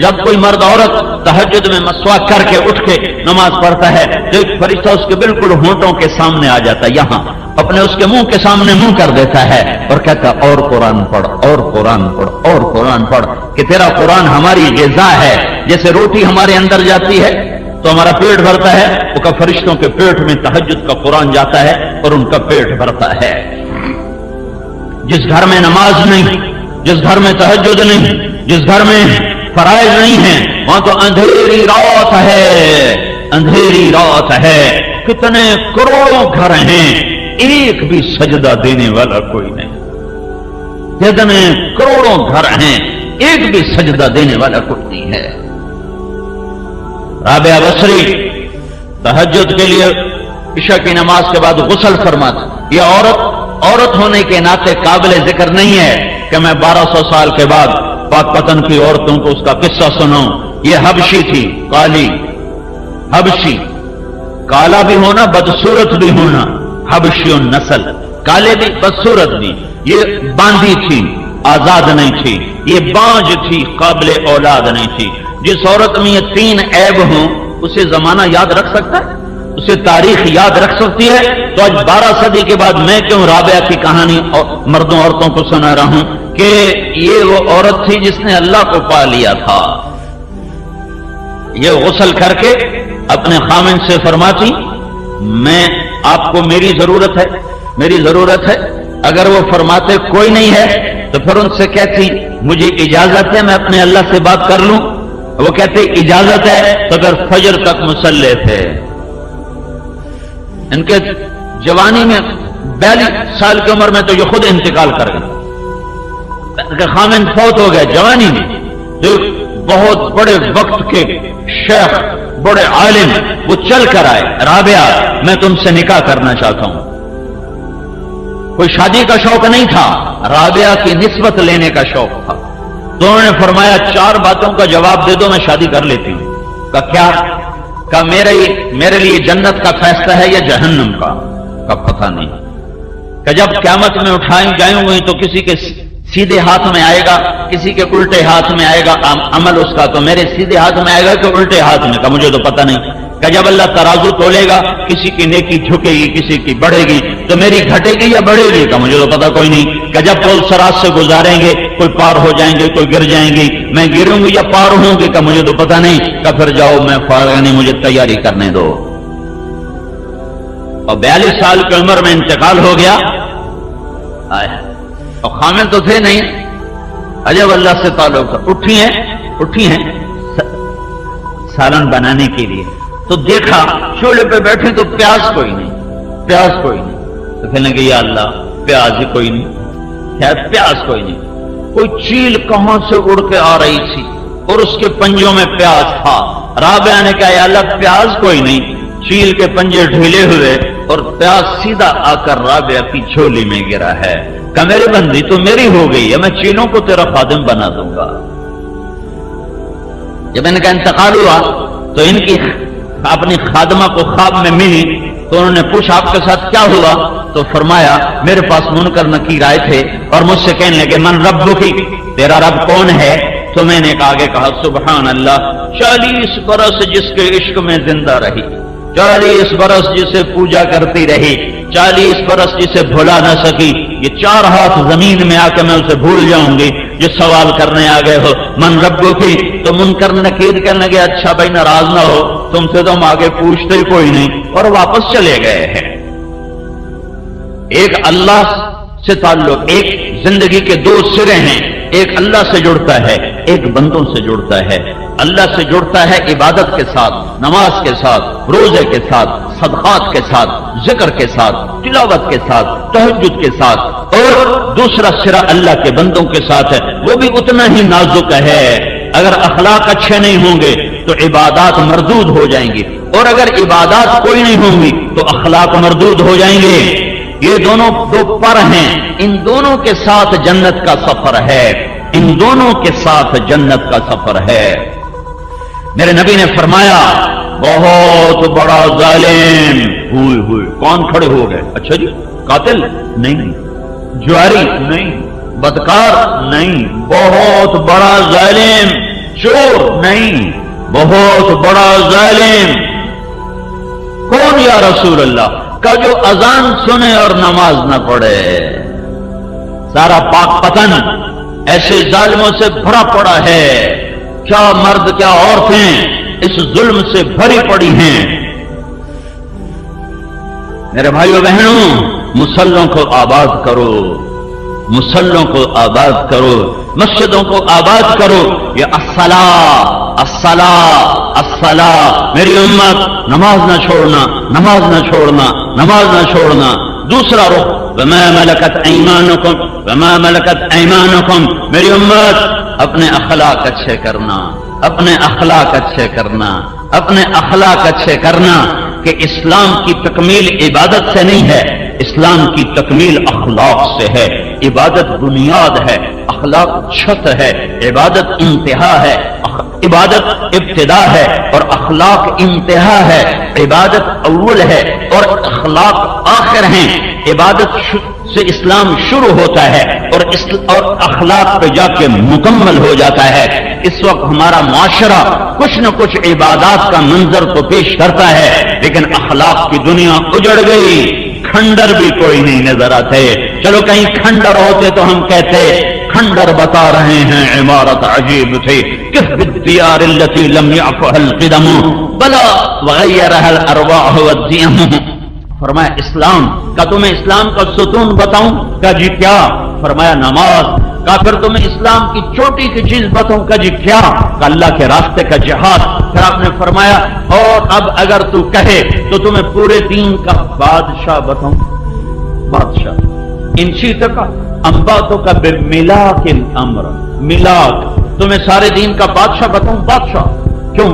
جب کوئی مرد عورت تہجد میں مسواک کر کے اٹھ کے نماز پڑھتا ہے تو ایک فرشتہ اس کے بالکل ہونٹوں کے سامنے آ جاتا ہے، یہاں اپنے اس کے منہ کے سامنے منہ کر دیتا ہے اور کہتا اور قرآن پڑھ، اور قرآن پڑھ، اور قرآن پڑھ، کہ تیرا قرآن ہماری غذا ہے۔ جیسے روٹی ہمارے اندر جاتی ہے تو ہمارا پیٹ بھرتا ہے، وہ کا فرشتوں کے پیٹ میں تہجد کا قرآن جاتا ہے اور ان کا پیٹ بھرتا ہے۔ جس گھر میں نماز نہیں، جس گھر میں تہجد نہیں، جس گھر میں فرائض نہیں ہیں، وہاں تو اندھیری رات ہے، اندھیری رات ہے۔ کتنے کروڑوں گھر ہیں، ایک بھی سجدہ دینے والا کوئی نہیں۔ کتنے کروڑوں گھر ہیں، ایک بھی سجدہ دینے والا کوئی نہیں ہے۔ رابعہ بصری تہجد کے لیے عشاء کی نماز کے بعد غسل فرماتا۔ یہ عورت ہونے کے ناطے قابل ذکر نہیں ہے کہ میں 1200 سال کے بعد پاک پتن کی عورتوں کو اس کا قصہ سناؤں۔ یہ حبشی تھی، کالی حبشی، کالا بھی ہونا بدصورت بھی ہونا، حبشی النسل، کالے بھی بدصورت بھی۔ یہ باندھی تھی، آزاد نہیں تھی، یہ بانج تھی، قابل اولاد نہیں تھی۔ جس عورت میں یہ 3 عیب ہوں اسے زمانہ یاد رکھ سکتا ہے، اسے تاریخ یاد رکھ سکتی ہے؟ تو آج 12 صدی کے بعد میں کیوں رابعہ کی کہانی مردوں عورتوں کو سنا رہا ہوں کہ یہ وہ عورت تھی جس نے اللہ کو پا لیا تھا۔ یہ غسل کر کے اپنے خامن سے فرماتی میں آپ کو میری ضرورت ہے، میری ضرورت ہے۔ اگر وہ فرماتے کوئی نہیں ہے تو پھر ان سے کہتی مجھے اجازت ہے میں اپنے اللہ سے بات کر لوں؟ وہ کہتے اجازت ہے، تو اگر فجر تک مصلی تھے۔ ان کے جوانی میں 42 سال کی عمر میں تو یہ خود انتقال کر گئے، خامن فوت ہو گئے جوانی میں۔ جو بہت بڑے وقت کے شیخ، بڑے عالم، وہ چل کر آئے، رابعہ میں تم سے نکاح کرنا چاہتا ہوں۔ کوئی شادی کا شوق نہیں تھا، رابعہ کی نسبت لینے کا شوق تھا۔ تو انہوں نے فرمایا 4 باتوں کا جواب دے دو میں شادی کر لیتی ہوں۔ کہا کیا؟ کہا میرے لیے جنت کا فیصلہ ہے یا جہنم کا؟ کہا پتہ نہیں۔ کہ جب قیامت میں اٹھائیں جائیں گے تو کسی کے سیدھے ہاتھ میں آئے گا، کسی کے الٹے ہاتھ میں آئے گا عمل اس کا، تو میرے سیدھے ہاتھ میں آئے گا کہ الٹے ہاتھ میں؟ کہا مجھے تو پتہ نہیں۔ کہ جب اللہ ترازو تولے گا کسی کی نیکی جھکے گی، کسی کی بڑھے گی، تو میری گھٹے گی یا بڑھے گی؟ کہا مجھے تو پتہ کوئی نہیں۔ کہ جب پول سراج سے گزاریں گے کوئی پار ہو جائیں گے، کوئی گر جائیں گی، میں گروں گی یا پار ہوں گی؟ کہ مجھے تو پتہ نہیں۔ کہ پھر جاؤ میں فارغ نہیں، مجھے تیاری کرنے دو۔ اور 42 سال کی عمر میں انتقال ہو گیا، اور خامن تو تھے نہیں، عجب اللہ سے تعلق تھا۔ اٹھی ہیں سالن بنانے کے لیے، تو دیکھا چولہے پہ بیٹھے تو پیاز کوئی نہیں، تو کہنے لگے یا اللہ پیاز ہی کوئی نہیں، خیر پیاز کوئی نہیں۔ کوئی چیل کہاں سے اڑ کے آ رہی تھی اور اس کے پنجوں میں پیاز تھا۔ رابعہ نے کہا یا اللہ پیاز کوئی نہیں۔ چیل کے پنجے ڈھیلے ہوئے اور پیاز سیدھا آ کر رابعہ کی جھولی میں گرا ہے۔ کہ میری بندی تو میری ہو گئی ہے، میں چیلوں کو تیرا خادم بنا دوں گا۔ جب ان کا انتقال ہوا تو ان کی اپنی خادمہ کو خواب میں ملی، تو انہوں نے پوچھا آپ کے ساتھ کیا ہوا؟ تو فرمایا میرے پاس منکر نکیر آئے تھے اور مجھ سے کہنے لگے من ربکی، تیرا رب کون ہے؟ تو میں نے آگے کہا سبحان اللہ، 40 برس جس کے عشق میں زندہ رہی، 40 برس جسے پوجا کرتی رہی، 40 برس جسے بھلا نہ سکی، یہ 4 ہاتھ زمین میں آ کے میں اسے بھول جاؤں گی۔ جس سوال کرنے آ گئے ہو من ربو کی، تو منکر نکیر کہنے لگے اچھا بھائی ناراض نہ ہو، تم سے تو ہم آگے پوچھتے ہی کوئی نہیں، اور واپس چلے گئے ہیں۔ ایک اللہ سے تعلق، ایک زندگی کے 2 سرے ہیں، ایک اللہ سے جڑتا ہے، ایک بندوں سے جڑتا ہے۔ اللہ سے جڑتا ہے عبادت کے ساتھ، نماز کے ساتھ، روزے کے ساتھ، صدقات کے ساتھ، ذکر کے ساتھ، تلاوت کے ساتھ، تہجد کے ساتھ، اور دوسرا سرا اللہ کے بندوں کے ساتھ ہے، وہ بھی اتنا ہی نازک ہے۔ اگر اخلاق اچھے نہیں ہوں گے تو عبادات مردود ہو جائیں گی، اور اگر عبادات کوئی نہیں ہوں گی تو اخلاق مردود ہو جائیں گے۔ یہ دونوں 2 پر ہیں، ان دونوں کے ساتھ جنت کا سفر ہے، ان دونوں کے ساتھ جنت کا سفر ہے۔ میرے نبی نے فرمایا بہت بڑا ظالم ہوئے کون کھڑے ہو گئے؟ اچھا جی قاتل نہیں، جواری نہیں، بدکار نہیں، بہت بڑا ظالم چور نہیں، بہت بڑا ظالم۔ کون یا رسول اللہ؟ کا جو اذان سنے اور نماز نہ پڑھے۔ سارا پاک پتن ایسے ظالموں سے بھرا پڑا ہے، کیا مرد کیا عورتیں اس ظلم سے بھری پڑی ہیں۔ میرے بھائیو بہنوں، مصلوں کو آباد کرو، مصلوں کو آباد کرو، مسجدوں کو آباد کرو۔ یہ الصلاۃ الصلاۃ الصلاۃ، میری امت نماز نہ چھوڑنا، نماز نہ چھوڑنا، نماز نہ چھوڑنا۔ دوسرا رخ وما ملکت ایمانکم، وما ملکت ایمانکم، میری امت اپنے اخلاق اچھے کرنا، اپنے اخلاق اچھے کرنا، اپنے اخلاق اچھے کرنا۔ کہ اسلام کی تکمیل عبادت سے نہیں ہے، اسلام کی تکمیل اخلاق سے ہے۔ عبادت بنیاد ہے، اخلاق چھت ہے۔ عبادت انتہا ہے، عبادت ابتدا ہے اور اخلاق انتہا ہے۔ عبادت اول ہے اور اخلاق آخر ہیں۔ عبادت سے اسلام شروع ہوتا ہے اور اخلاق پہ جا کے مکمل ہو جاتا ہے۔ اس وقت ہمارا معاشرہ کچھ نہ کچھ عبادات کا منظر تو پیش کرتا ہے، لیکن اخلاق کی دنیا اجڑ گئی، کھنڈر بھی کوئی نہیں نظر آتے۔ چلو کہیں کھنڈر ہوتے تو ہم کہتے کھنڈر بتا رہے ہیں عمارت عجیب تھی، کس بالدیار التي لم يعفها القدم بلا وغيرها الارواح والديم۔ فرمایا اسلام کا تمہیں اسلام کا ستون بتاؤں؟ کہا جی کیا؟ فرمایا نماز۔ کہا پھر تمہیں اسلام کی چھوٹی سی چیز بتاؤں؟ کہا جی کیا؟ کہا اللہ کے راستے کا جہاد۔ پھر آپ نے فرمایا اور اب اگر تو کہے تو تمہیں پورے دین کا بادشاہ بتاؤں؟ بادشاہ ان شئت کا انباتوں کا بملاک الامر، ملاک، تمہیں سارے دین کا بادشاہ بتاؤں؟ بادشاہ کیوں؟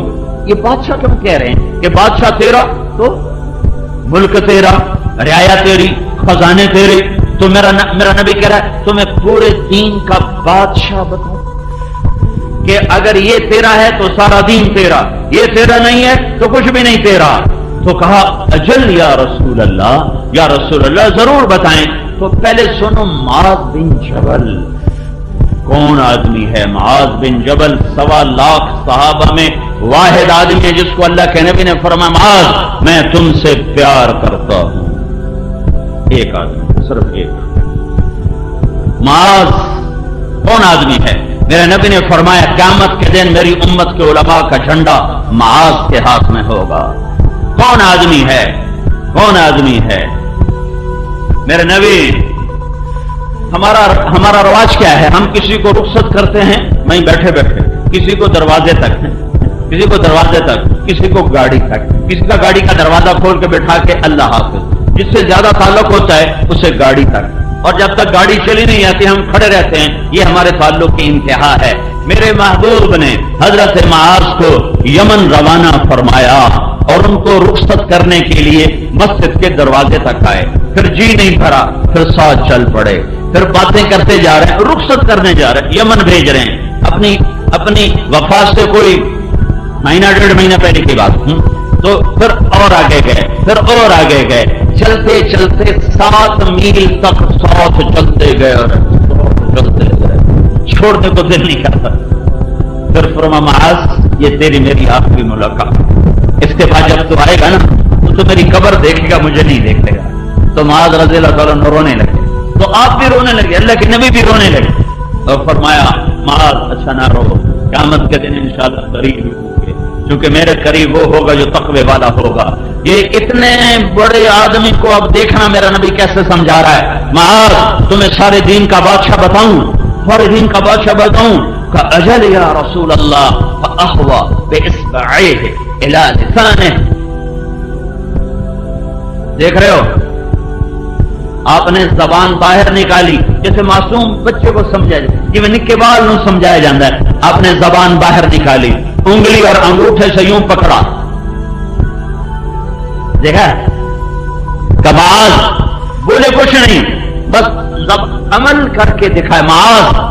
یہ بادشاہ کیوں کہہ رہے ہیں کہ بادشاہ تیرا تو ملک تیرا، رعایا تیری، خزانے تیرے، تو میرا نبی کہہ رہا ہے تمہیں پورے دین کا بادشاہ بتاؤں کہ اگر یہ تیرا ہے تو سارا دین تیرا، یہ تیرا نہیں ہے تو کچھ بھی نہیں تیرا۔ تو کہا اجل یا رسول اللہ، یا رسول اللہ ضرور بتائیں۔ تو پہلے سنو معاذ بن جبل کون آدمی ہے؟ معاذ بن جبل 1.25 لاکھ صحابہ میں واحد آدمی ہے جس کو اللہ کے نبی نے فرمایا معاذ میں تم سے پیار کرتا ہوں۔ ایک آدمی، صرف ایک۔ معاذ کون آدمی ہے؟ میرے نبی نے فرمایا قیامت کے دن میری امت کے علماء کا جھنڈا معاذ کے ہاتھ میں ہوگا۔ کون آدمی ہے؟ کون آدمی ہے؟ میرے نبی، ہمارا رواج کیا ہے؟ ہم کسی کو رخصت کرتے ہیں وہیں بیٹھے بیٹھے، کسی کو دروازے تک، کسی کو دروازے تک، کسی کو گاڑی تک، کسی کا گاڑی کا دروازہ کھول کے بٹھا کے اللہ حافظ، جس سے زیادہ تعلق ہوتا ہے اسے گاڑی تک، اور جب تک گاڑی چلی نہیں آتی ہم کھڑے رہتے ہیں۔ یہ ہمارے تعلق کی انتہا ہے۔ میرے محبوب نے حضرت معاذ کو یمن روانہ فرمایا اور ان کو رخصت کرنے کے لیے مسجد کے دروازے تک آئے۔ پھر جی نہیں بھرا، پھر ساتھ چل پڑے، پھر باتیں کرتے جا رہے ہیں، رخصت کرنے جا رہے ہیں، یمن بھیج رہے ہیں اپنی وفات سے کوئی مہینہ 1.5 مہینہ پہلے کی بات۔ تو پھر اور آگے گئے، پھر اور آگے گئے، چلتے چلتے 7 میل تک ساتھ چلتے گئے اور چلتے گئے، چھوڑنے کو دل نہیں کرتا۔ پھر فرمایا معاذ یہ تیری میری آخری ملاقات، اس کے بعد جب تو آئے گا نا تو میری قبر دیکھے گا، مجھے نہیں دیکھے گا۔ تو معاذ رضی اللہ تعالیٰ عنہ رونے لگے، تو آپ بھی رونے لگے، اللہ کے نبی بھی رونے لگے، اور فرمایا معاذ اچھا نہ رو، قیامت کے دن انشاءاللہ قریب ہی ہوں گے، کیونکہ میرے قریب وہ ہوگا جو تقوی والا ہوگا۔ یہ اتنے بڑے آدمی کو اب دیکھنا میرا نبی کیسے سمجھا رہا ہے۔ معاذ تمہیں سارے دین کا بادشاہ بتاؤں؟ سارے دین کا بادشاہ بتاؤں؟ کہ اجل یا رسول اللہ، فاحوا باصبعیہ الی لسانہ۔ دیکھ رہے ہو، آپ نے زبان باہر نکالی جیسے معصوم بچے کو سمجھا جائے، جی میں نکے بال نو سمجھایا جاتا ہے۔ آپ نے زبان باہر نکالی، انگلی اور انگوٹھے سے یوں پکڑا، دیکھا کباز بولے کچھ نہیں، بس عمل کر کے دکھائے۔ معاذ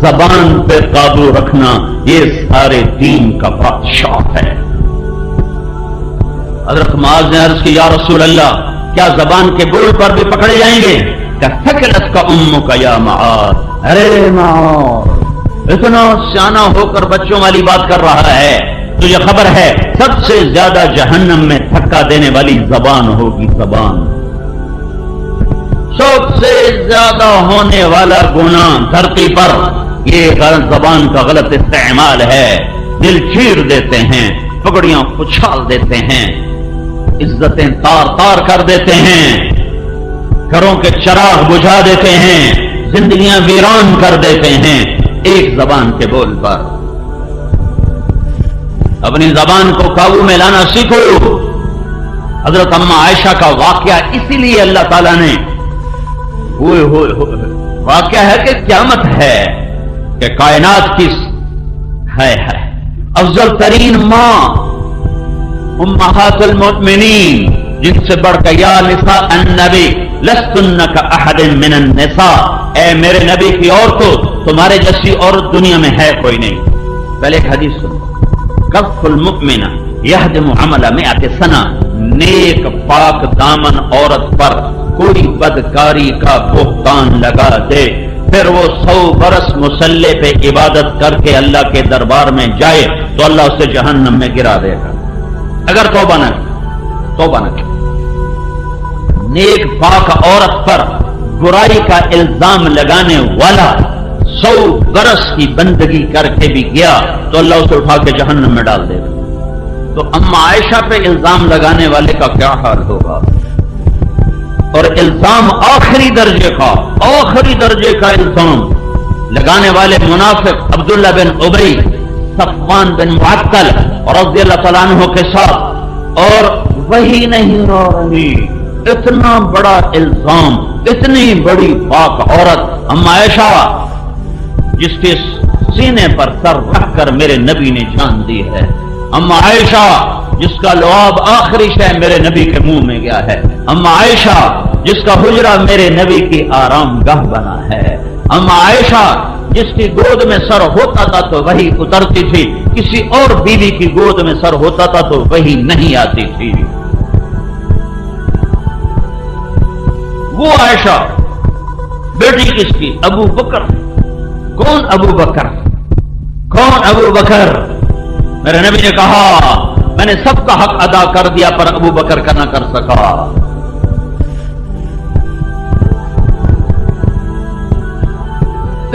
زبان پہ قابو رکھنا یہ سارے دین کا بادشاہ ہے۔ حضرت معاذ نے عرض کی یا رسول اللہ کیا زبان کے بول پر بھی پکڑے جائیں گے؟ کہ ثقلت کا امک یا معاذ، ارے معاذ اتنا سیانا ہو کر بچوں والی بات کر رہا ہے. تجھے خبر ہے سب سے زیادہ جہنم میں دھکا دینے والی زبان ہوگی. زبان سب سے زیادہ ہونے والا گناہ دھرتی پر یہ زبان کا غلط استعمال ہے. دل چیر دیتے ہیں، پگڑیاں اچھال دیتے ہیں، عزتیں تار تار کر دیتے ہیں، گھروں کے چراغ بجھا دیتے ہیں، زندگیاں ویران کر دیتے ہیں ایک زبان کے بول پر. اپنی زبان کو قابو میں لانا سیکھو. حضرت اما عائشہ کا واقعہ اسی لیے اللہ تعالیٰ نے واقعہ ہے کہ قیامت ہے کہ کائنات کی ہے افضل ترین ماں امہات المؤمنین، جن سے بڑھ کر یا نساء النبی لستن کاحد من النساء، اے میرے نبی کی عورتوں تمہارے جیسی عورت دنیا میں ہے کوئی نہیں. پہلے ایک حدیث سنو. کف المؤمن یہدم عمل مئات سنہ، نیک پاک دامن عورت پر کوئی بدکاری کا بہتان لگا دے پھر وہ 100 برس مصلی پہ عبادت کر کے اللہ کے دربار میں جائے تو اللہ اسے جہنم میں گرا دے گا اگر توبہ نہ کی. نیک پاک عورت پر برائی کا الزام لگانے والا 100 برس کی بندگی کر کے بھی گیا تو اللہ اسے اٹھا کے جہنم میں ڈال دے گا. تو اما عائشہ پہ الزام لگانے والے کا کیا حال ہوگا؟ اور الزام آخری درجے کا الزام لگانے والے منافق عبداللہ بن ابی، صفوان بن معطل رضی اللہ تعالیٰ عنہ کے ساتھ، اور وہی نہیں ہو رہی. اتنا بڑا الزام، اتنی بڑی پاک عورت اما عائشہ جس کے سینے پر سر رکھ کر میرے نبی نے جان دی ہے. اما عائشہ جس کا لعاب آخری شے میرے نبی کے منہ میں گیا ہے. اما عائشہ جس کا حجرہ میرے نبی کی آرام گاہ بنا ہے. اما عائشہ جس کی گود میں سر ہوتا تھا تو وہی اترتی تھی، کسی اور بیوی کی گود میں سر ہوتا تھا تو وہی نہیں آتی تھی. وہ عائشہ بیٹی کس کی؟ ابو بکر. کون ابو بکر؟ میرے نبی نے کہا میں نے سب کا حق ادا کر دیا پر ابو بکر کا نہ کر سکا.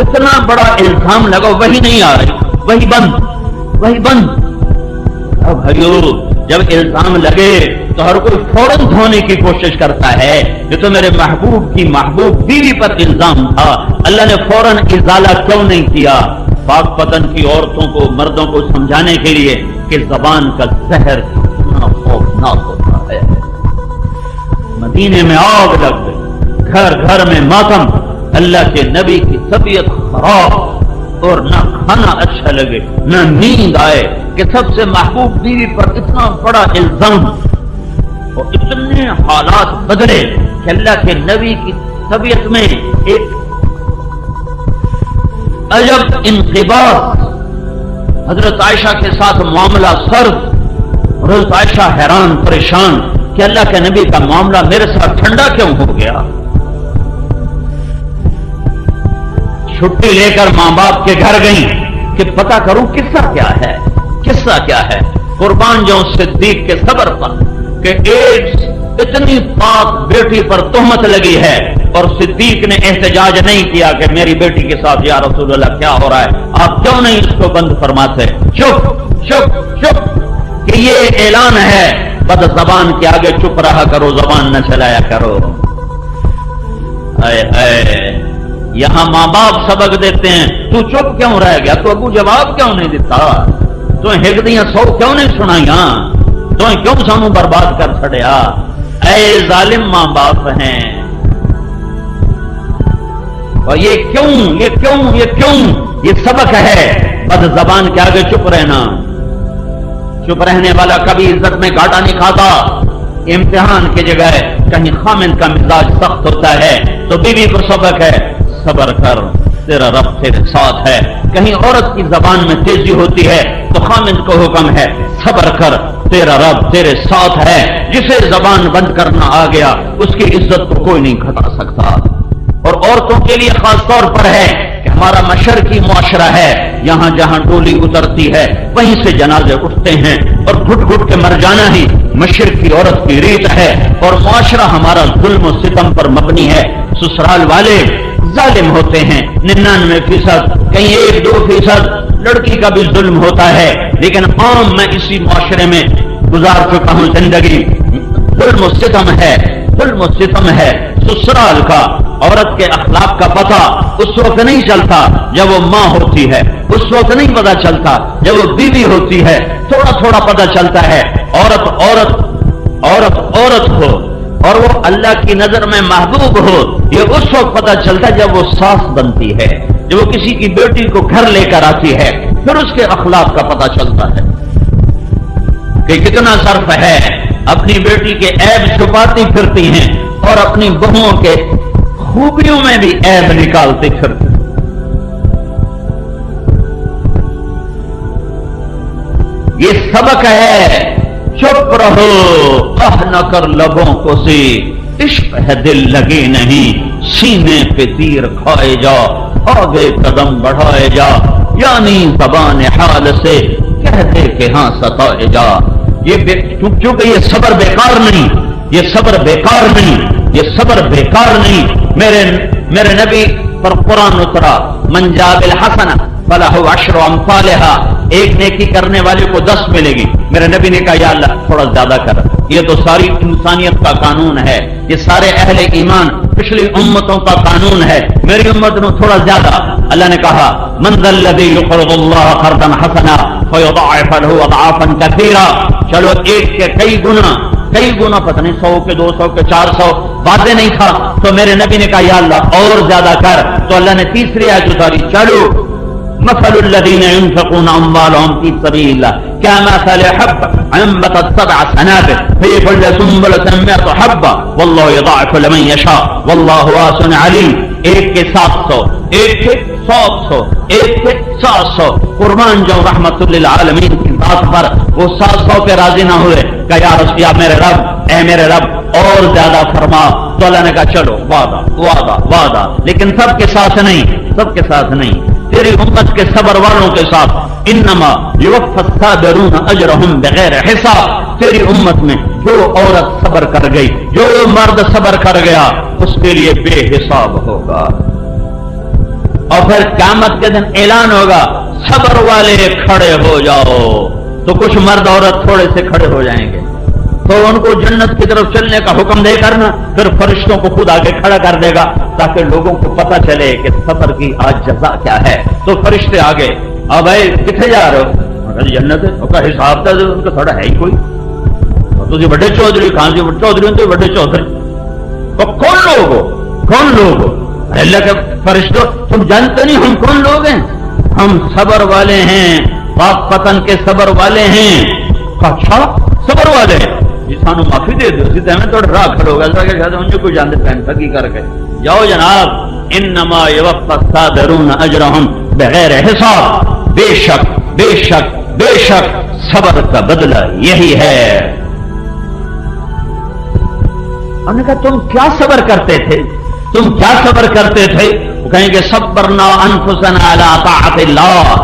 اتنا بڑا الزام لگا، وہی نہیں آ رہی، وہی بند. اب بھائیو جب الزام لگے تو ہر کوئی فوراً دھونے کی کوشش کرتا ہے. یہ تو میرے محبوب کی محبوب بیوی پر الزام تھا، اللہ نے فوراً ازالہ کیوں نہیں کیا؟ پاک پتن کی عورتوں کو، مردوں کو سمجھانے کے لیے کہ زبان کا زہر کتنا خوفناک ہوتا ہے. مدینے میں آگ لگ گئی، گھر گھر میں ماتم. اللہ کے نبی کی طبیعت خراب اور نہ کھانا اچھا لگے نہ نیند آئے کہ سب سے محبوب بیوی پر اتنا بڑا الزام، اور اتنے حالات بدلے کہ اللہ کے نبی کی طبیعت میں ایک عجب انقباض. حضرت عائشہ کے ساتھ معاملہ سرد. حضرت عائشہ حیران پریشان کہ اللہ کے نبی کا معاملہ میرے ساتھ ٹھنڈا کیوں ہو گیا؟ چھٹی لے کر ماں باپ کے گھر گئیں کہ پتہ کروں قصہ کیا ہے. قربان جاؤں صدیق کے صبر پر کہ ایک اتنی پاک بیٹی پر تہمت لگی ہے اور صدیق نے احتجاج نہیں کیا کہ میری بیٹی کے ساتھ یا رسول اللہ کیا ہو رہا ہے، آپ کیوں نہیں اس کو بند فرماتے؟ چپ کہ یہ اعلان ہے بد زبان کے آگے چپ رہا کرو، زبان نہ چلایا کرو. یہاں ماں باپ سبق دیتے ہیں، تو چپ کیوں رہ گیا؟ تو ابو جواب کیوں نہیں دیتا؟ تو ہگدیاں 100 کیوں نہیں سنائیاں؟ تو کیوں سانو برباد کر چھڑیا؟ اے ظالم ماں باپ ہیں. اور یہ سبق ہے بد زبان کے آگے چپ رہنا. چپ رہنے والا کبھی عزت میں گھاٹا نہیں کھاتا. امتحان کی جگہ کہیں خامند کا مزاج سخت ہوتا ہے تو بیوی کو سبق ہے صبر کر، تیرا رب تیرے ساتھ ہے. کہیں عورت کی زبان میں تیزی ہوتی ہے تو خامند کو حکم ہے صبر کر، تیرا رب تیرے ساتھ ہے. جسے زبان بند کرنا آ گیا اس کی عزت کو کوئی نہیں گھٹا سکتا. اور عورتوں کے لیے خاص طور پر ہے کہ ہمارا مشرقی معاشرہ ہے، یہاں جہاں ڈولی اترتی ہے وہیں سے جنازے اٹھتے ہیں، اور گھٹ گھٹ کے مر جانا ہی مشرقی عورت کی ریت ہے، اور معاشرہ ہمارا ظلم و ستم پر مبنی ہے۔ سسرال والے ظالم ہوتے ہیں 99%، کہیں 1-2% لڑکی کا بھی ظلم ہوتا ہے، لیکن عام میں اسی معاشرے میں گزار چکا ہوں زندگی۔ ظلم و ستم ہے، ظلم و ستم ہے۔ سسرال کا عورت کے اخلاق کا پتہ اس وقت نہیں چلتا جب وہ ماں ہوتی ہے، اس وقت نہیں پتہ چلتا جب وہ بیوی ہوتی ہے، تھوڑا تھوڑا پتہ چلتا ہے۔ عورت ہو اور وہ اللہ کی نظر میں محبوب ہو، یہ اس وقت پتہ چلتا جب وہ ساس بنتی ہے، جب وہ کسی کی بیٹی کو گھر لے کر آتی ہے، پھر اس کے اخلاق کا پتہ چلتا ہے کہ کتنا صرف ہے، اپنی بیٹی کے عیب چھپاتی پھرتی ہیں اور اپنی بہوؤں کے خوبیوں میں بھی عیب نکالتے پھرتے۔ یہ سبق ہے، چپ رہو، نہ کر لبوں کو سی، عشق ہے دل لگے نہیں، سینے پہ تیر کھائے جا، آگے قدم بڑھائے جا، یعنی زبان حال سے کہہ دے کہ ہاں ستائے جا۔ چونکہ یہ صبر بیکار نہیں، یہ صبر بیکار نہیں، یہ صبر بیکار نہیں۔ میرے نبی پر قرآن اترا، من جاء بالحسنہ فلہ عشر امثالھا، ایک نیکی کرنے والے کو 10 ملے گی۔ میرے نبی نے کہا یا اللہ تھوڑا زیادہ کر، یہ تو ساری انسانیت کا قانون ہے، یہ سارے اہل ایمان پچھلی امتوں کا قانون ہے، میری امت نے تھوڑا زیادہ۔ اللہ نے کہا من ذا الذی یقرض اللہ قرضا حسنا فیضاعف له اضعافا کثیرا، چلو ایک کے کئی گنا پتہ نہیں 100 کے 200 کے 400 واضح نہیں تھا تو میرے نبی نے کہا یا اللہ اور زیادہ کر، تو اللہ نے تیسری آیت اتاری، چلو مثل الذين ينفقون اموالهم في سبيل الله كمثل حبة انبتت 7 سنابل في كل سنبلة 100 حبة والله يضاعف لمن يشاء والله واسع عليم۔ ایک کے 700، ایک کے 700، ایک کے 700، قربان جو رحمت للعالمین کی ذات پر وہ 700 پہ راضی نہ ہوئے کہ یا رسول یا میرے رب، اے میرے رب اور زیادہ فرما، تو اللہ نے کہا چلو وعدہ وعدہ وعدہ، لیکن سب کے ساتھ نہیں، سب کے ساتھ نہیں، تیری امت کے صبر والوں کے ساتھ۔ انما یوفی الصابرون اجرهم بغیر حساب، تیری امت میں جو عورت صبر کر گئی، جو مرد صبر کر گیا، اس کے لیے بے حساب ہوگا۔ اور پھر قیامت کے دن اعلان ہوگا صبر والے کھڑے ہو جاؤ، تو کچھ مرد عورت تھوڑے سے کھڑے ہو جائیں گے، تو ان کو جنت کی طرف چلنے کا حکم دے کر نا پھر فرشتوں کو خود آگے کھڑا کر دے گا تاکہ لوگوں کو پتہ چلے کہ صبر کی آج جزا کیا ہے۔ تو فرشتے آگے، اب بھائی کتنے جا رہے ہو؟ جنت ہے، ان کا حساب تھا ان کا تھوڑا ہے ہی کوئی، تو بڑے چودھری کہاں سے چودھری تو بڑے چودھری، تو کون لوگ ہو، کون لوگ ہو؟ اللہ کے فرشتوں تم جانتے نہیں ہم کون لوگ ہیں؟ ہم صبر والے ہیں، پاک پتن کے صبر والے ہیں۔ اچھا صبر والے سانو معافی دے دو، اسی طرح تھوڑا راہ کھڑو گا کہ کوئی جانتے پہن ٹھگی کر کے جاؤ جناب۔ انما یوفی الصابرون اجرهم بغیر حساب، بے شک بے شک بے شک صبر کا بدلہ یہی ہے۔ انہوں نے کہا تم کیا صبر کرتے تھے، تم کیا صبر کرتے تھے؟ وہ کہیں گے صبرنا انفسنا علی طاعت اللہ،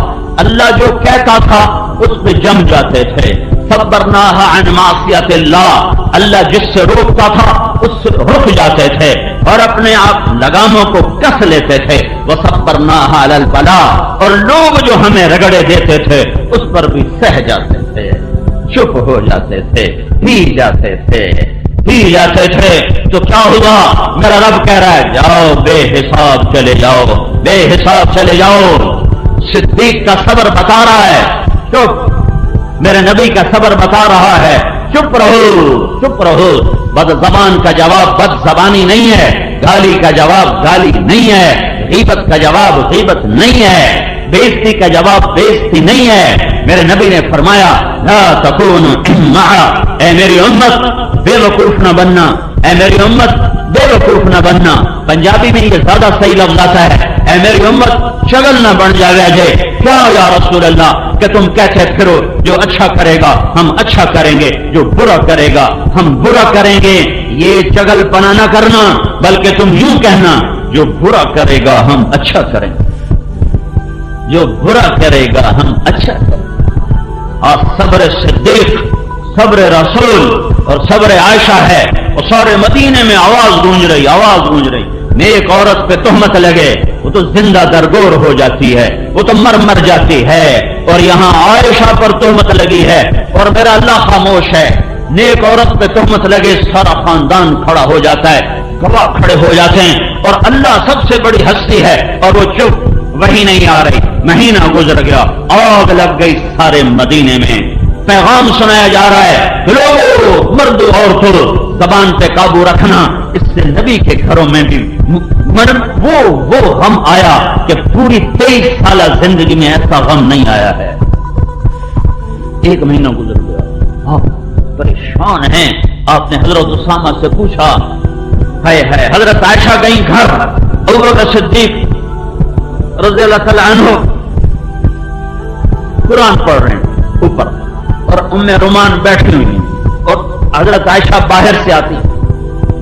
اللہ جو کہتا تھا اس پہ جم جاتے تھے۔ صبرناها عن معصیت اللہ، اللہ جس سے روکتا تھا اس سے رک جاتے تھے اور اپنے آپ لگاموں کو کس لیتے تھے۔ وصبرناها علی البلاء، اور لوگ جو ہمیں رگڑے دیتے تھے اس پر بھی سہ جاتے تھے، چپ ہو جاتے تھے، پی جاتے تھے، پی جاتے تھے۔ تو کیا ہوا؟ میرا رب کہہ رہا ہے جاؤ بے حساب چلے جاؤ، بے حساب چلے جاؤ۔ صدیق کا صبر بتا رہا ہے چپ، میرے نبی کا صبر بتا رہا ہے چپ رہو، چپ رہو۔ بد زبان کا جواب بد زبانی نہیں ہے، گالی کا جواب گالی نہیں ہے، غیبت کا جواب غیبت نہیں ہے، بےزتی کا جواب بےزتی نہیں ہے۔ میرے نبی نے فرمایا لا تکونوا معا، اے میری امت بے وقوف نہ بننا، اے میری امت بے وقوف نہ بننا۔ پنجابی میں یہ زیادہ صحیح لفظ آتا ہے، اے میری امت شغل نہ بن جائے۔ کیا یا رسول اللہ کہ تم کہتے پھرو جو اچھا کرے گا ہم اچھا کریں گے، جو برا کرے گا ہم برا کریں گے۔ یہ چگل پنا نہ کرنا، بلکہ تم یوں کہنا جو برا کرے گا ہم اچھا کریں گے۔ جو برا کرے گا ہم اچھا کریں گے۔ اور صبر صدیق، صبر رسول اور صبر عائشہ ہے، اور سارے مدینے میں آواز گونج رہی میں ایک عورت پہ تہمت لگے وہ تو زندہ درگور ہو جاتی ہے، وہ تو مر جاتی ہے، اور یہاں عائشہ پر تہمت لگی ہے اور میرا اللہ خاموش ہے۔ نیک عورت پہ تہمت لگے سارا خاندان کھڑا ہو جاتا ہے، گواہ کھڑے ہو جاتے ہیں، اور اللہ سب سے بڑی ہستی ہے اور وہ چپ، وہی نہیں آ رہی۔ مہینہ گزر گیا، آگ لگ گئی سارے مدینے میں، پیغام سنایا جا رہا ہے، لوگوں مرد عورتوں زبان پہ قابو رکھنا، اس سے نبی کے گھروں میں بھی وہ غم آیا کہ پوری 23 سالہ زندگی میں ایسا غم نہیں آیا ہے۔ ایک مہینہ گزر گیا، آپ پریشان ہیں۔ آپ نے حضرت اسامہ سے پوچھا، ہے حضرت عائشہ گئی گھر، ابوبکر صدیق رضی اللہ تعالیٰ عنہ قرآن پڑھ رہے ہیں اوپر، اور ام رومان بیٹھی ہوئی ہیں، اور حضرت عائشہ باہر سے آتی،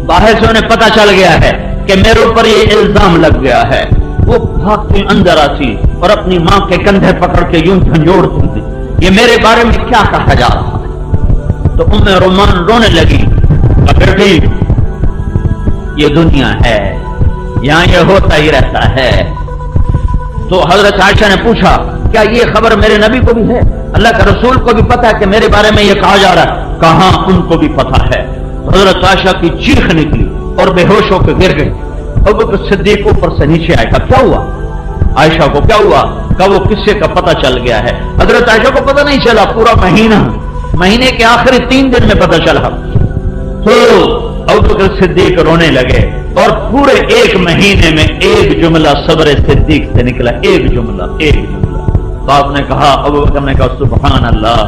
باہر سے انہیں پتہ چل گیا ہے کہ میرے اوپر یہ الزام لگ گیا ہے۔ وہ بھاگتی اندر آتی اور اپنی ماں کے کندھے پکڑ کے یوں جھنجھوڑتی تھی، یہ میرے بارے میں کیا کہا جا رہا ہے؟ تو ام رومان رونے لگی، بیٹی یہ دنیا ہے، یہاں یہ ہوتا ہی رہتا ہے۔ تو حضرت عائشہ نے پوچھا، کیا یہ خبر میرے نبی کو بھی ہے؟ اللہ کے رسول کو بھی پتا ہے کہ میرے بارے میں یہ کہا جا رہا ہے؟ کہاں ان کو بھی پتا ہے۔ حضرت عائشہ کی چیخ نکلی اور بے ہوش ہو کے گر گئی۔ ابوبکر صدیق اوپر سے نیچے آئے، کہا کیا ہوا؟ عائشہ کو کیا ہوا؟ کہ وہ قصے کا پتہ چل گیا ہے۔ حضرت عائشہ کو پتہ نہیں چلا، پورا مہینے کے آخری 3 دن میں پتہ چلا۔ تو ابوبکر صدیق رونے لگے، اور پورے 1 مہینے میں ایک جملہ صبر صدیق سے نکلا، ایک جملہ۔ تو آپ نے کہا، ابوبکر نے کہا سبحان اللہ،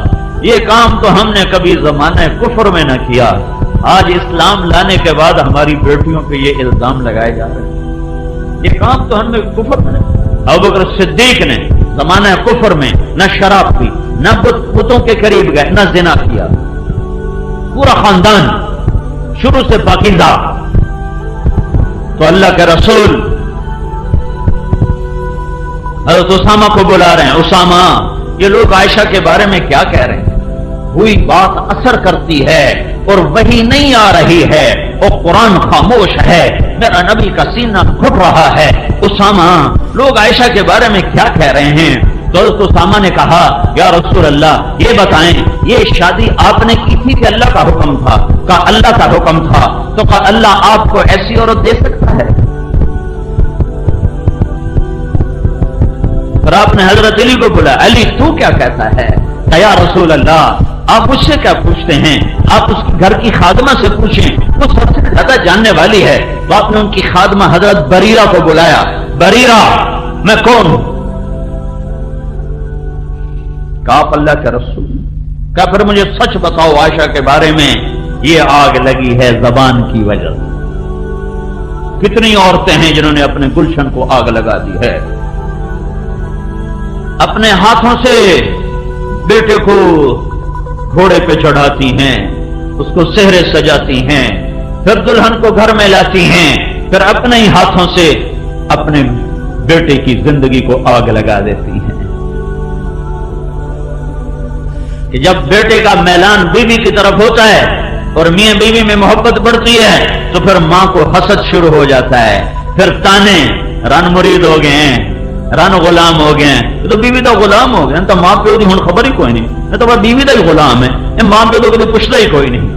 یہ کام تو ہم نے کبھی زمانہ کفر میں نہ کیا، آج اسلام لانے کے بعد ہماری بیٹیوں پہ یہ الزام لگائے جا رہے ہیں، یہ کام تو ہم نے کفر میں۔ ابوبکر صدیق نے زمانہ کفر میں نہ شراب پی، نہ بتوں کے قریب گئے، نہ زنا کیا، پورا خاندان شروع سے پاکیزہ۔ تو اللہ کے رسول حضرت اسامہ کو بلا رہے ہیں، اسامہ یہ لوگ عائشہ کے بارے میں کیا کہہ رہے ہیں؟ ہوئی بات اثر کرتی ہے اور وہی نہیں آ رہی ہے، اور قرآن خاموش ہے، میرا نبی کا سینہ گھٹ رہا ہے۔ اسامہ لوگ عائشہ کے بارے میں کیا کہہ رہے ہیں؟ تو حضرت اسامہ نے کہا، یا رسول اللہ یہ بتائیں، یہ شادی آپ نے کی تھی کہ اللہ کا حکم تھا؟ کہا اللہ کا حکم تھا۔ تو کہا اللہ آپ کو ایسی عورت دے سکتا ہے؟ پھر آپ نے حضرت علی کو بولا، علی تو کیا کہتا ہے؟ کہ یا رسول اللہ آپ اس سے کیا پوچھتے ہیں، آپ اس گھر کی خادمہ سے پوچھیں، وہ سب سے زیادہ جاننے والی ہے۔ تو آپ نے ان کی خادمہ حضرت بریرہ کو بلایا، بریرہ میں کون ہوں؟ کہا آپ اللہ کے رسول۔ کہا پھر مجھے سچ بتاؤ، عائشہ کے بارے میں یہ آگ لگی ہے زبان کی وجہ سے۔ کتنی عورتیں ہیں جنہوں نے اپنے گلشن کو آگ لگا دی ہے، اپنے ہاتھوں سے بیٹے کو گھوڑے پہ چڑھاتی ہیں، اس کو سہرے سجاتی ہیں، پھر دلہن کو گھر میں لاتی ہیں، پھر اپنے ہی ہاتھوں سے اپنے بیٹے کی زندگی کو آگ لگا دیتی ہیں۔ کہ جب بیٹے کا میلان بیوی کی طرف ہوتا ہے اور میاں بیوی میں محبت بڑھتی ہے تو پھر ماں کو حسد شروع ہو جاتا ہے، پھر تانے، رن مرید ہو گئے ہیں، رن غلام ہو گئے ہیں، تو بیوی تو غلام ہو گئے، تو ماں پیو کی ہن خبر ہی کوئی نہیں، تو بیوی کا ہی غلام ہے، ماں پیو تو کبھی پوچھتا ہی کوئی نہیں۔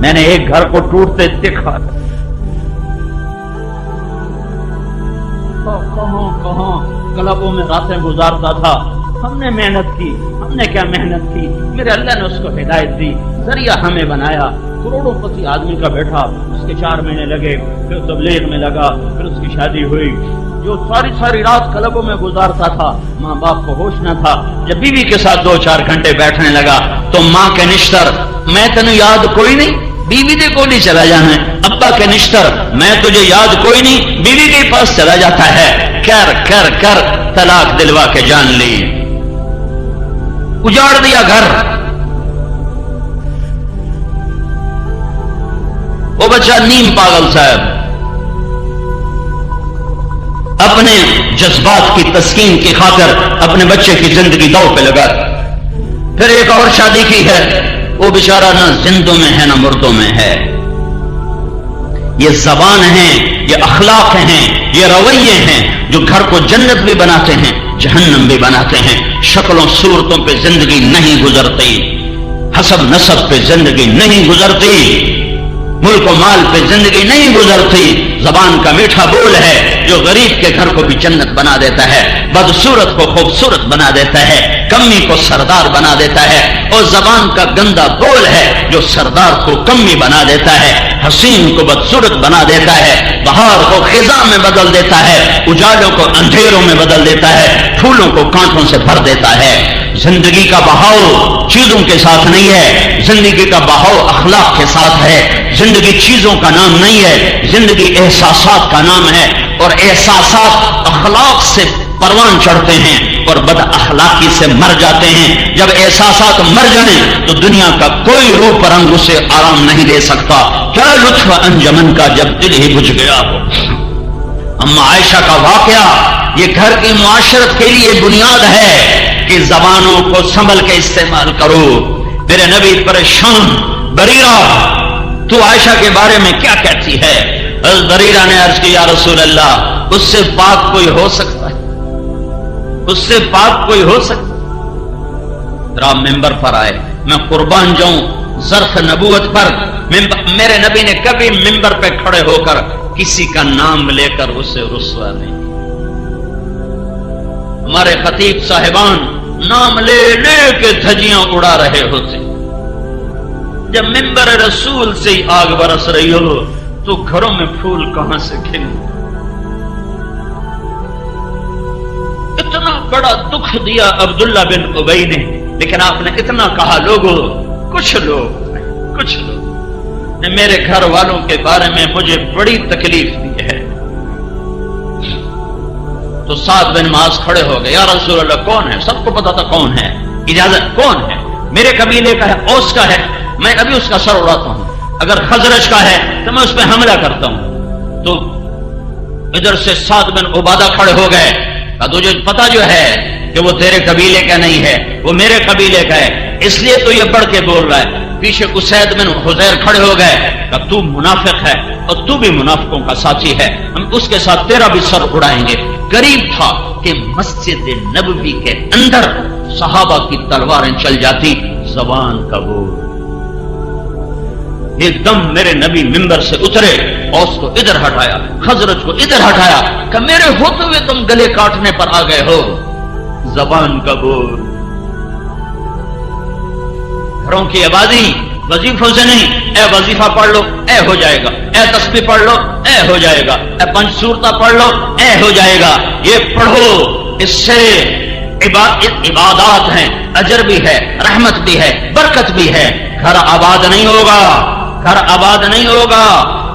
میں نے ایک گھر کو ٹوٹتے دیکھا، کہاں کلبوں میں راتیں گزارتا تھا، ہم نے محنت کی، ہم نے کیا محنت کی، میرے اللہ نے اس کو ہدایت دی، ذریعہ ہمیں بنایا، کروڑوں پتی آدمی کا بیٹھا، اس کے 4 مہینے لگے، پھر تبلیغ میں لگا، پھر اس کی شادی ہوئی، جو ساری رات کلبوں میں گزارتا تھا، ماں باپ کو ہوش نہ تھا، جب بیوی کے ساتھ 2-4 گھنٹے بیٹھنے لگا تو ماں کے نشتر، میں تینوں یاد کوئی نہیں، بیوی دے کو نہیں چلا جانا ہے، ابا کے نشتر، میں تجھے یاد کوئی نہیں، بیوی کے پاس چلا جاتا ہے، کر طلاق دلوا کے جان لی، اجاڑ دیا گھر۔ وہ بچہ نیم پاگل صاحب اپنے جذبات کی تسکین کی خاطر اپنے بچے کی زندگی داؤ پہ لگا دی. پھر ایک اور شادی کی ہے، وہ بیچارہ نہ زندوں میں ہے نہ مردوں میں ہے. یہ زبان ہیں، یہ اخلاق ہیں، یہ رویے ہیں جو گھر کو جنت بھی بناتے ہیں، جہنم بھی بناتے ہیں. شکلوں صورتوں پہ زندگی نہیں گزرتی، حسب نسب پہ زندگی نہیں گزرتی، ملک و مال پہ زندگی نہیں گزرتی. زبان کا میٹھا بول ہے جو غریب کے گھر کو بھی جنت بنا دیتا ہے، بدصورت کو خوبصورت بنا دیتا ہے، کمی کو سردار بنا دیتا ہے. اور زبان کا گندا بول ہے جو سردار کو کمی بنا دیتا ہے، حسین کو بدصورت بنا دیتا ہے، بہار کو خزاں میں بدل دیتا ہے، اجالوں کو اندھیروں میں بدل دیتا ہے، پھولوں کو کانٹوں سے بھر دیتا ہے. زندگی کا بہاؤ چیزوں کے ساتھ نہیں ہے، زندگی کا بہاؤ اخلاق کے ساتھ ہے. زندگی چیزوں کا نام نہیں ہے، زندگی احساسات کا نام ہے. اور احساسات اخلاق سے پروان چڑھتے ہیں اور بد اخلاقی سے مر جاتے ہیں. جب احساسات مر جائیں تو دنیا کا کوئی روپ رنگ اسے آرام نہیں دے سکتا. کیا لطف انجمن کا جب دل ہی بجھ گیا ہو. اما عائشہ کا واقعہ یہ گھر کی معاشرت کے لیے بنیاد ہے کہ زبانوں کو سنبھل کے استعمال کرو. میرے نبی پریشان، بریرہ تو عائشہ کے بارے میں کیا کہتی ہے؟ حضرت بریرہ نے عرض کی، یا رسول اللہ، اس سے پاک کوئی ہو سکتا ہے؟ اس سے پاک کوئی ہو سکتا ہے؟ آپ ممبر پر آئے، میں قربان جاؤں ظرف نبوت پر میرے نبی نے کبھی ممبر پہ کھڑے ہو کر کسی کا نام لے کر اسے رسوا نہیں. ہمارے خطیب صاحبان نام لے لے کے دھجیاں اڑا رہے ہوتے. جب ممبر رسول سے ہی آگ برس رہی ہو تو گھروں میں پھول کہاں سے کھلیں؟ اتنا بڑا دکھ دیا عبداللہ بن ابی نے، لیکن آپ نے اتنا کہا، لوگوں کچھ لوگ نے میرے گھر والوں کے بارے میں مجھے بڑی تکلیف دی ہے. تو سعد بن معاذ کھڑے ہو گئے، یا رسول اللہ کون ہے؟ سب کو پتا تھا کون ہے، اجازت کون ہے؟ میرے قبیلے کا ہے، اوس کا ہے، میں ابھی اس کا سر اڑاتا ہوں. اگر خزرج کا ہے تو میں اس پہ حملہ کرتا ہوں. تو ادھر سے سعد بن عبادہ کھڑے ہو گئے، کہا تجھے پتا جو ہے کہ وہ تیرے قبیلے کا نہیں ہے، وہ میرے قبیلے کا ہے، اس لیے تو یہ بڑھ کے بول رہا ہے. پیچھے اسید بن حذیر کھڑے ہو گئے، کہا تو منافق ہے اور تو بھی منافقوں کا ساتھی ہے، ہم اس کے ساتھ تیرا بھی سر اڑائیں گے. قریب تھا کہ مسجد نبوی کے اندر صحابہ کی تلواریں چل جاتی. زبان کا بول. ایک دم میرے نبی ممبر سے اترے، اوس کو ادھر ہٹایا، خزرج کو ادھر ہٹایا، کہ میرے ہوتے ہوئے تم گلے کاٹنے پر آ گئے ہو. زبان کا بول. گھروں کی آبادی وظیفوں سے نہیں، اے وظیفہ پڑھ لو اے ہو جائے گا، اے تسبیح پڑھ لو اے ہو جائے گا، اے پنج صورتہ پڑھ لو اے ہو جائے گا. یہ پڑھو، اس سے عبادات ہیں، اجر بھی ہے، رحمت بھی ہے، برکت بھی ہے. گھر آباد نہیں ہوگا، گھر آباد نہیں ہوگا،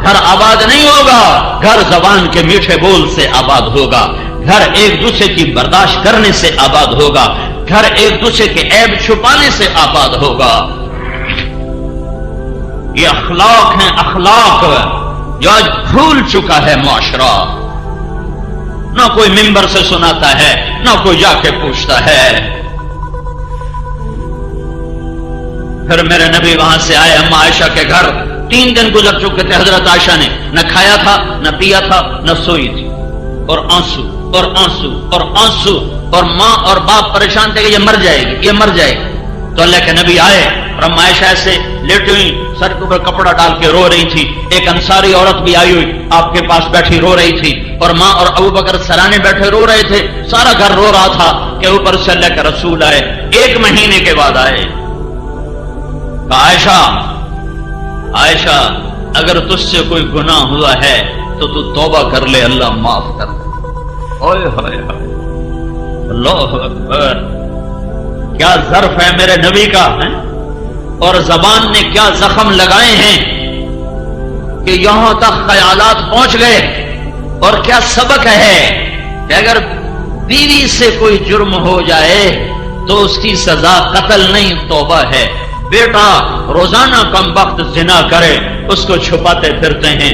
گھر آباد نہیں ہوگا. گھر زبان کے میٹھے بول سے آباد ہوگا، گھر ایک دوسرے کی برداشت کرنے سے آباد ہوگا، گھر ایک دوسرے کے عیب چھپانے سے آباد ہوگا. یہ اخلاق ہیں، اخلاق جو آج بھول چکا ہے معاشرہ. نہ کوئی ممبر سے سناتا ہے، نہ کوئی جا کے پوچھتا ہے. پھر میرے نبی وہاں سے آئے اما عائشہ کے گھر. 3 دن گزر چکے تھے. حضرت عائشہ نے نہ کھایا تھا، نہ پیا تھا، نہ سوئی تھی، اور آنسو اور آنسو اور آنسو. اور ماں اور باپ پریشان تھے کہ یہ مر جائے گی، یہ مر جائے گی. تو اللہ کے نبی آئے اور اما عائشہ ایسے لیٹی ہوئی سر کے اوپر کپڑا ڈال کے رو رہی تھی. ایک انصاری عورت بھی آئی ہوئی آپ کے پاس بیٹھی رو رہی تھی، اور ماں اور ابو بکر سرانے بیٹھے رو رہے تھے. سارا گھر رو رہا تھا کہ اوپر سے اللہ کے رسول آئے. 1 مہینے کے بعد آئے. عائشہ عائشہ اگر تجھ سے کوئی گناہ ہوا ہے تو توبہ کر لے، اللہ معاف کر دے. اوئے ہوئے ہوئے، اللہ اکبر. کیا ظرف ہے میرے نبی کا ہے؟ اور زبان نے کیا زخم لگائے ہیں کہ یہاں تک خیالات پہنچ گئے. اور کیا سبق ہے کہ اگر بیوی سے کوئی جرم ہو جائے تو اس کی سزا قتل نہیں، توبہ ہے. بیٹا روزانہ کم وقت زنا کرے، اس کو چھپاتے پھرتے ہیں.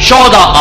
14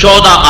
14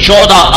14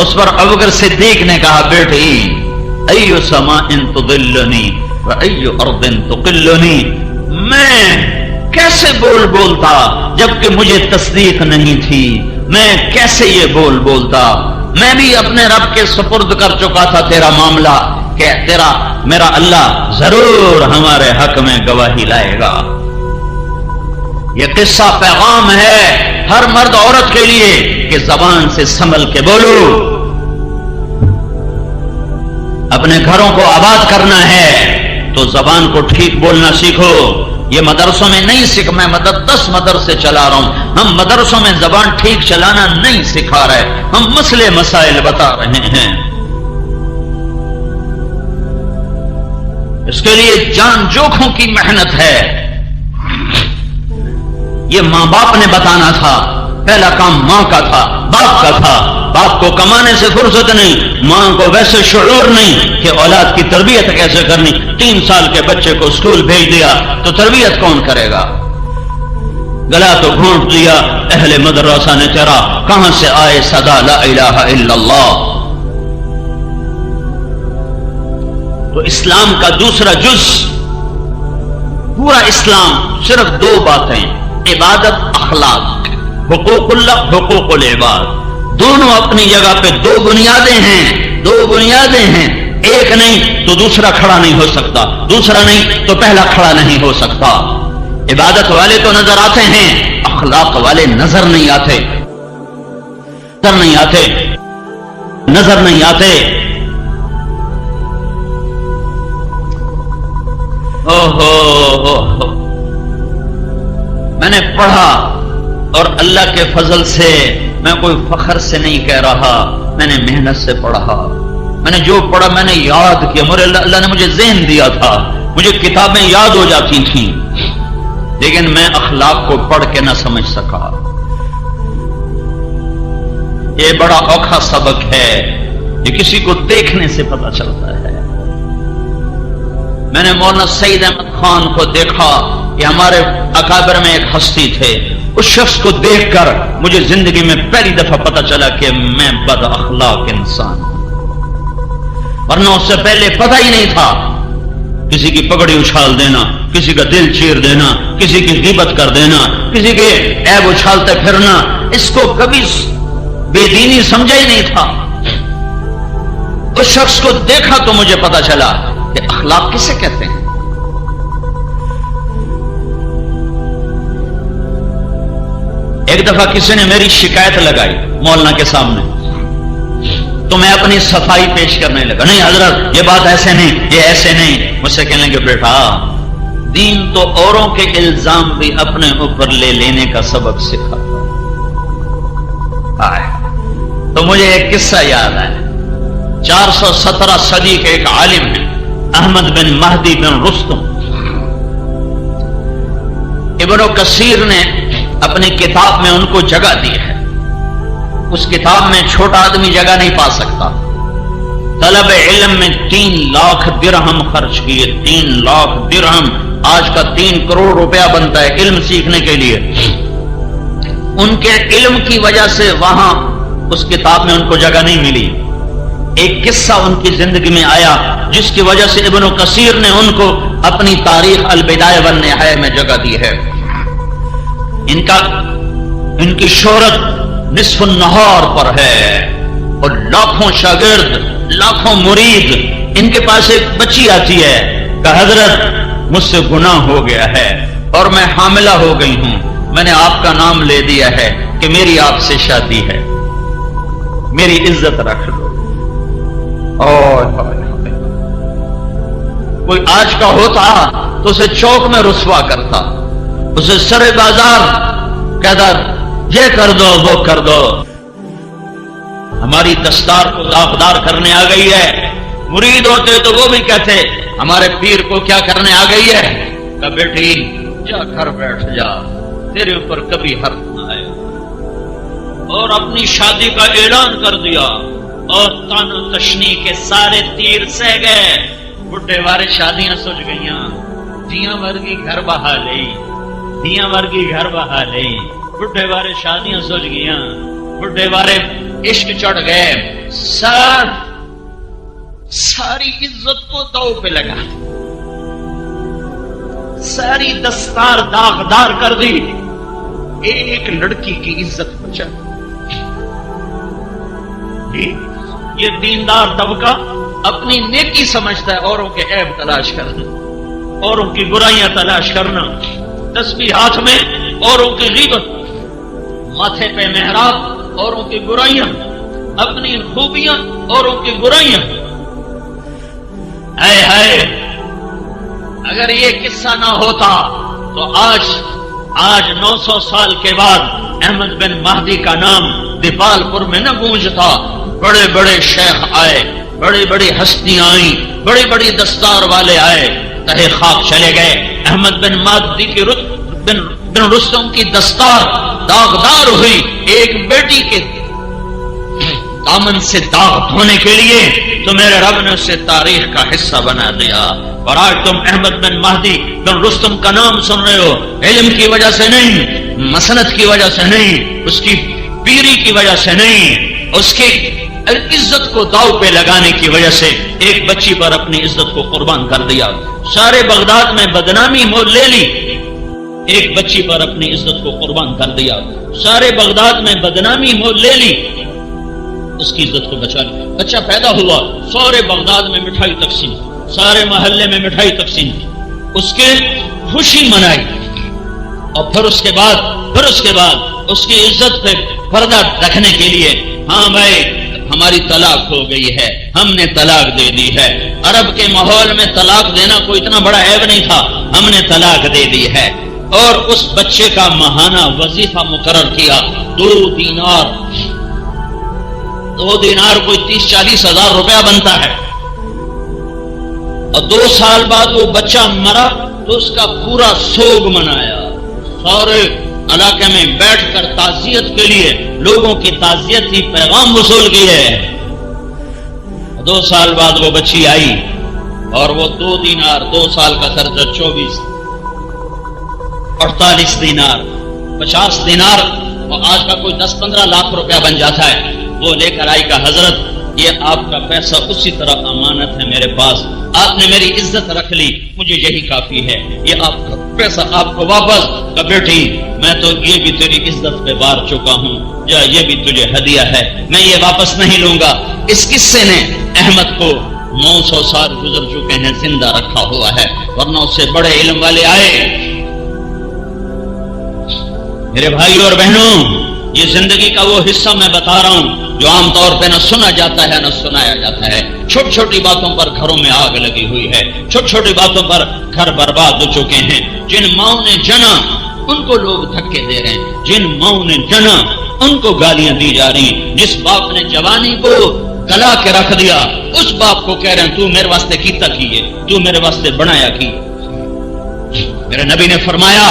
اس پر ابو بکر صدیق نے کہا بیٹی ایو سماء تضلنی و ایو ارض تقلنی، میں کیسے بولتا جبکہ مجھے تصدیق نہیں تھی، میں کیسے یہ بولتا، میں بھی اپنے رب کے سپرد کر چکا تھا تیرا معاملہ کہ میرا اللہ ضرور ہمارے حق میں گواہی لائے گا۔ یہ قصہ پیغام ہے ہر مرد عورت کے لیے کہ زبان سے سنبھل کے بولو، اپنے گھروں کو آباد کرنا ہے تو زبان کو ٹھیک بولنا سیکھو۔ یہ مدرسوں میں نہیں سیکھ، میں 10 مدرسے چلا رہا ہوں، ہم مدرسوں میں زبان ٹھیک چلانا نہیں سکھا رہے، ہم مسئلے مسائل بتا رہے ہیں۔ اس کے لیے جان جوکھوں کی محنت ہے۔ یہ ماں باپ نے بتانا تھا، پہلا کام ماں کا تھا، باپ کا تھا۔ باپ کو کمانے سے فرصت نہیں، ماں کو ویسے شعور نہیں کہ اولاد کی تربیت کیسے کرنی۔ 3 سال کے بچے کو اسکول بھیج دیا تو تربیت کون کرے گا؟ گلا تو گھونٹ لیا اہل مدرسہ نے تیرا، کہاں سے آئے صدا لا الہ الا اللہ۔ تو اسلام کا دوسرا جز، پورا اسلام صرف 2 باتیں، عبادت، اخلاق، حقوق اللہ، حقوق العباد، دونوں اپنی جگہ پہ 2 بنیادیں ہیں، 2 بنیادیں ہیں۔ ایک نہیں تو دوسرا کھڑا نہیں ہو سکتا، دوسرا نہیں تو پہلا کھڑا نہیں ہو سکتا۔ عبادت والے تو نظر آتے ہیں، اخلاق والے نظر نہیں آتے، نظر نہیں آتے۔ میں نے پڑھا اور اللہ کے فضل سے، میں کوئی فخر سے نہیں کہہ رہا، میں نے محنت سے پڑھا، میں نے جو پڑھا میں نے یاد کیا، اللہ نے مجھے ذہن دیا تھا، مجھے کتابیں یاد ہو جاتی تھیں، لیکن میں اخلاق کو پڑھ کے نہ سمجھ سکا۔ یہ بڑا اوکھا سبق ہے، یہ کسی کو دیکھنے سے پتہ چلتا ہے۔ میں نے مولانا سعید احمد خان کو دیکھا، یہ ہمارے اکابر میں ایک ہستی تھے، اس شخص کو دیکھ کر مجھے زندگی میں پہلی دفعہ پتہ چلا کہ میں بد اخلاق انسان ہوں، ورنہ اس سے پہلے پتہ ہی نہیں تھا۔ کسی کی پگڑی اچھال دینا، کسی کا دل چیر دینا، کسی کی غیبت کر دینا، کسی کے عیب اچھالتے پھرنا، اس کو کبھی بے دینی سمجھا ہی نہیں تھا۔ اس شخص کو دیکھا تو مجھے پتہ چلا کہ اخلاق کسے کہتے ہیں۔ ایک دفعہ کسی نے میری شکایت لگائی مولانا کے سامنے، تو میں اپنی صفائی پیش کرنے لگا، نہیں حضرت یہ بات ایسے نہیں، یہ ایسے نہیں۔ مجھ سے کہنے لگے بیٹا دین تو اوروں کے الزام بھی اپنے اوپر لے لینے کا سبق سکھاتا ہے۔ تو مجھے ایک قصہ یاد ہے، 417 صدی کے ایک عالم ہیں احمد بن مہدی بن رستم، ابن کثیر نے اپنی کتاب میں ان کو جگہ دی ہے۔ اس کتاب میں چھوٹا آدمی جگہ نہیں پا سکتا۔ طلب علم میں 3 لاکھ درہم خرچ کیے، 3 لاکھ درہم، آج کا 3 کروڑ روپیہ بنتا ہے علم سیکھنے کے لیے۔ ان کے علم کی وجہ سے وہاں اس کتاب میں ان کو جگہ نہیں ملی۔ ایک قصہ ان کی زندگی میں آیا جس کی وجہ سے ابن کثیر نے ان کو اپنی تاریخ البدایہ والنہایہ میں جگہ دی ہے۔ ان کی شہرت نصف النہار پر ہے اور لاکھوں شاگرد، لاکھوں مرید۔ ان کے پاس ایک بچی آتی ہے کہ حضرت مجھ سے گناہ ہو گیا ہے اور میں حاملہ ہو گئی ہوں، میں نے آپ کا نام لے دیا ہے کہ میری آپ سے شادی ہے، میری عزت رکھ لو۔ کوئی آج کا ہوتا تو اسے چوک میں رسوا کرتا، اسے سر بازار کہتا یہ کر دو وہ کر دو۔ ہماری دستار کو داغدار کرنے آ گئی ہے، مرید ہوتے تو وہ بھی کہتے ہمارے پیر کو کیا کرنے آ گئی ہے، کہ بیٹی جا گھر بیٹھ جا، تیرے اوپر کبھی حرف نہ آئے۔ اور اپنی شادی کا اعلان کر دیا اور تن و تشنی کے سارے تیر سہ گئے۔ بڈھے وارے شادیاں سج گئیاں، دیاں ورگی گھر بہا لئی، دیاں ورگی گھر بہا لئی، بڈھے وارے شادیاں سج گئیاں۔ بڈھے بارے عشق چڑھ گئے، ساری عزت کو داؤ پہ لگا، ساری دستار داغدار کر دی، ایک لڑکی کی عزت بچا۔ یہ دیندار طبقہ اپنی نیکی سمجھتا ہے اوروں کے عیب تلاش کرنا، اوروں کی برائیاں تلاش کرنا، تسبیح ہاتھ میں اوروں کی غیبت، ماتھے پہ محراب اوروں کی برائیاں، اپنی خوبیاں اوروں کی برائیاں۔ اے ہائے، اگر یہ قصہ نہ ہوتا تو آج 900 سال کے بعد احمد بن مہدی کا نام دیپال پور میں نہ گونجتا۔ بڑے بڑے شیخ آئے، بڑی بڑی ہستیاں آئیں، بڑی بڑی دستار والے آئے، تہے خاک چلے گئے۔ احمد بن مہدی کی بن رستم کی دستار داغدار ہوئی، ایک بیٹی کے دامن سے داغ دھونے کے لیے تو میرے رب نے اسے تاریخ کا حصہ بنا دیا۔ اور آج تم احمد بن مہدی بن رستم کا نام سن رہے ہو، علم کی وجہ سے نہیں، مسند کی وجہ سے نہیں، اس کی پیری کی وجہ سے نہیں، اس کی عزت کو داؤ پہ لگانے کی وجہ سے ایک بچی پر اپنی عزت کو قربان کر دیا، سارے بغداد میں بدنامی مول لے لی۔ ایک بچی پر اپنی عزت کو قربان کر دیا، سارے بغداد میں بدنامی مول لے لی، اس کی عزت کو بچا لیا۔ بچہ پیدا ہوا، سارے بغداد میں مٹھائی تقسیم، سارے محلے میں مٹھائی تقسیم، اس کے خوشی منائی۔ اور پھر اس کے بعد اس کی عزت پہ پردہ رکھنے کے لیے، ہاں بھائی ہماری طلاق ہو گئی ہے، ہم نے طلاق دے دی ہے۔ عرب کے ماحول میں طلاق دینا کوئی اتنا بڑا عیب نہیں تھا، ہم نے طلاق دے دی ہے۔ اور اس بچے کا ماہانہ وظیفہ مقرر کیا، 2 دینار کوئی 30-40 ہزار روپیہ بنتا ہے۔ اور 2 سال بعد وہ بچہ مرا تو اس کا پورا سوگ منایا، سارے علاقے میں بیٹھ کر تعزیت کے لیے لوگوں کی تعزیتی پیغام وصول کیے۔ 2 سال بعد وہ بچی آئی اور وہ 2 دینار، 2 سال کا خرچہ 24، 48 دینار، 50 دینار، اور آج کا کوئی 10-15 لاکھ روپیہ بن جاتا ہے، وہ لے کر آئی کہ حضرت یہ آپ کا پیسہ اسی طرح امانت ہے میرے پاس، آپ نے میری عزت رکھ لی، مجھے یہی کافی ہے، یہ آپ کا پیسہ آپ کو واپس۔ کہ بیٹی میں تو یہ بھی تیری عزت پہ بار چکا ہوں، یا یہ بھی تجھے ہدیہ ہے، میں یہ واپس نہیں لوں گا۔ اس قصے نے احمد کو 900 سال گزر چکے ہیں زندہ رکھا ہوا ہے، ورنہ اس سے بڑے علم والے آئے۔ میرے بھائی اور بہنوں، یہ زندگی کا وہ حصہ میں بتا رہا ہوں جو عام طور پہ نہ سنا جاتا ہے نہ سنایا جاتا ہے۔ چھوٹی چھوٹی باتوں پر گھروں میں آگ لگی ہوئی ہے، چھوٹی چھوٹی باتوں پر گھر برباد ہو چکے ہیں۔ جن ماؤں نے جنا ان کو لوگ دھکے دے رہے ہیں، جن ماؤں نے جنا ان کو گالیاں دی جا رہی ہیں۔ جس باپ نے جوانی کو گلا کے رکھ دیا اس باپ کو کہہ رہے ہیں تو میرے واسطے کیتا کیے، تو میرے واسطے بنایا کی۔ میرے نبی نے فرمایا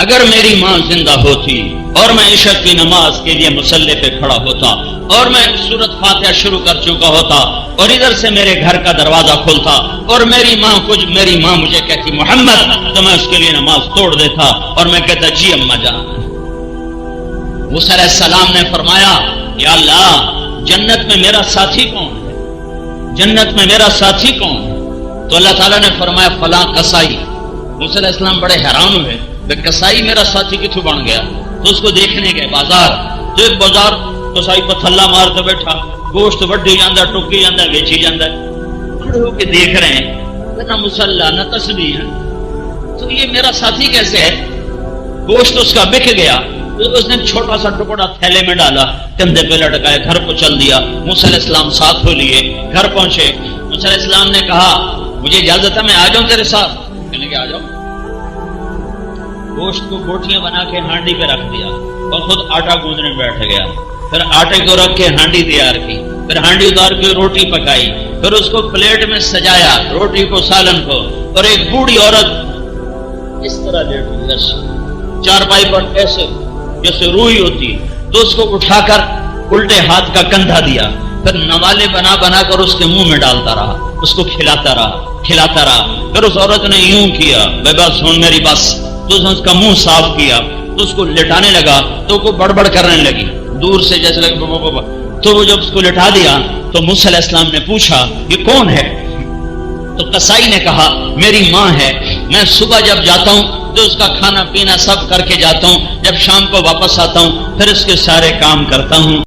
اگر میری ماں زندہ ہوتی اور میں عشاء کی نماز کے لیے مصلی پہ کھڑا ہوتا اور میں سورۃ فاتحہ شروع کر چکا ہوتا اور ادھر سے میرے گھر کا دروازہ کھلتا اور میری ماں مجھے کہتی محمد، تو میں اس کے لیے نماز توڑ دیتا اور میں کہتا جی اماں جان۔ موسیٰ علیہ السلام نے فرمایا یا اللہ جنت میں میرا ساتھی کون ہے، جنت میں میرا ساتھی کون ہے؟ تو اللہ تعالیٰ نے فرمایا فلاں کسائی۔ موسیٰ علیہ السلام بڑے حیران ہوئے، کسائی میرا ساتھی کتوں بن گیا؟ تو اس کو دیکھنے گئے بازار، تو ایک بازار کسائی پر تھلا مار کے بیٹھا، گوشت وڈی جاندہ، ٹوکی جاندہ، بیچی جاندہ، کھڑے ہو کے دیکھ رہے ہیں، نہ مسلح نہ تسبیح ہے، تو یہ میرا ساتھی کیسے ہے؟ گوشت اس کا بک گیا، اس نے چھوٹا سا ٹکڑا تھیلے میں ڈالا، کندھے پہ لٹکائے، گھر کو چل دیا۔ موسیٰ علیہ السلام ساتھ ہو لیے، گھر پہنچے، موسیٰ علیہ السلام نے کہا مجھے اجازت ہے میں آ جاؤں تیرے ساتھ؟ کہنے کہ آ جاؤ۔ گوشت کو گوٹیاں بنا کے ہانڈی پہ رکھ دیا اور خود آٹا گوندنے بیٹھ گیا، پھر آٹے کو رکھ کے ہانڈی تیار کی، پھر ہانڈی اتار کے روٹی پکائی، پھر اس کو پلیٹ میں سجایا، روٹی کو سالن کو، اور ایک بوڑھی عورت اس طرح لیٹ ہوئی چارپائی پر ایسے جیسے روئی ہوتی، تو اس کو اٹھا کر الٹے ہاتھ کا کندھا دیا، پھر نوالے بنا بنا کر اس کے منہ میں ڈالتا رہا، اس کو کھلاتا رہا۔ پھر اس عورت نے یوں کیا، بے بس سن میری بس، تو اس نے اس کا منہ صاف کیا، تو اس کو لٹانے لگا تو کو بڑبڑ کرنے لگی، دور سے جیسے لگے بابا بابا. تو وہ جب اس کو لٹا دیا تو موسیٰ علیہ السلام نے پوچھا یہ کون ہے؟ تو قصائی نے کہا میری ماں ہے، میں صبح جب جاتا ہوں تو اس کا کھانا پینا سب کر کے جاتا ہوں، جب شام کو واپس آتا ہوں پھر اس کے سارے کام کرتا ہوں.